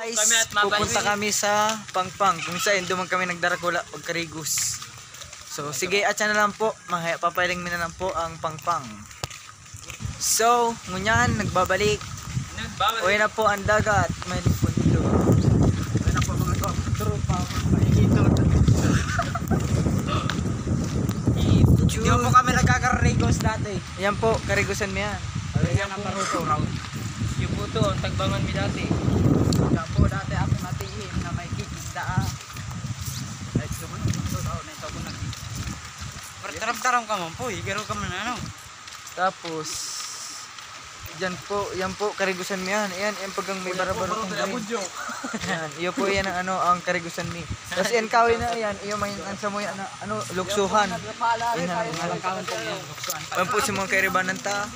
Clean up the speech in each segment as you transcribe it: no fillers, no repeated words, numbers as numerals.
Guys, pupunta kami sa Pangpang kung saan doon kami nagdarakula pag Karigos. So sige, atya na lang po, papaling na lang po ang Pangpang. So, ngunyan, nagbabalik. Uwi na po ang dagat. May pundo. Uwi na po mga tropa. Hindi po kami nagkakarigos dati. Yan po, Karigosan mo yan. Ayan ang paruto round. Yung puto, tagbangan mi dati. Yan po, dati ako natiin na may kikisda. Ay, ito mo na. Ito mo na. Tarap-tarap ka man po, higaro ka man ano. Tapos, yan po, Karigosan mo yan. Ayan, paggang may barabaro kong galing. Yan, iyo po yan ang ang Karigosan mi. Tapos yan kawin na yan, iyo may ansa mo yan, luksuhan. Yan, Alang kawan po yung luksuan. yan po si mga kairibanan ta.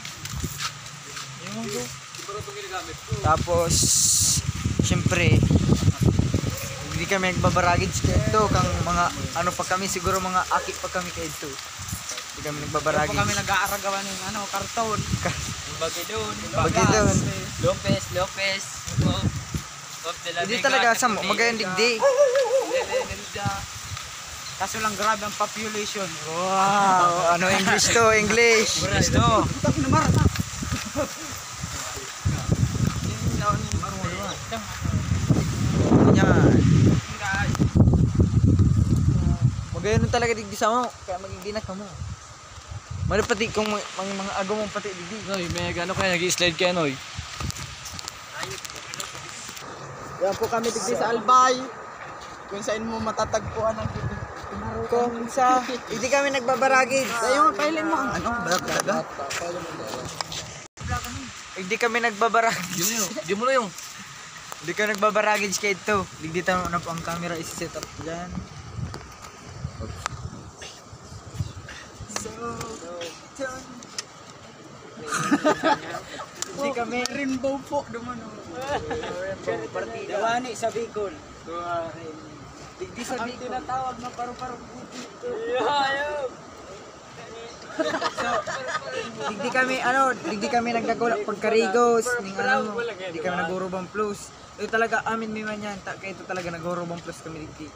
Tapos, siyempre, hindi kami nagbabaragage dito. Kang mga, ano pa kami, siguro mga aki pa kami kayo ito. Hindi kami nagbabaragage. Kami nag-aaragawan ng karton. Bagidon. Bagidon. Lopez. Hindi talaga sa magayang digdi. Kaso lang grabe ang population. Wow, ano English to, English. Presto. Yan. Magayon talaga digdi sa mo, kaya maging dinak ka mo. Malapati kung mga agaw mong pati digdi. Noy, may gano kaya nag-slide kaya Noy. Yan po kami digdi sa Albay. Kung saan mo matatagpuan ang kung sa hindi kami nagbabaragid. Ayun, pailin mo ang barak talaga. Hindi kami nagbabaragid. Di mo na yung. Hindi kami nagbabaragid kay ito. Digdi tayo na po ang camera isi-set up diyan. Hindi kami rainbow po dumano. Rainbow partida. Dawani sa Bicol. Digdi sa Bicol. Ang tinatawag na paru-paro puti. So, digdi kami nagdagula pag Karigos, ning hindi kami nagurubang plus. Ito talaga amin mi man yan, kaya ito talaga nagurubang plus kami digdi.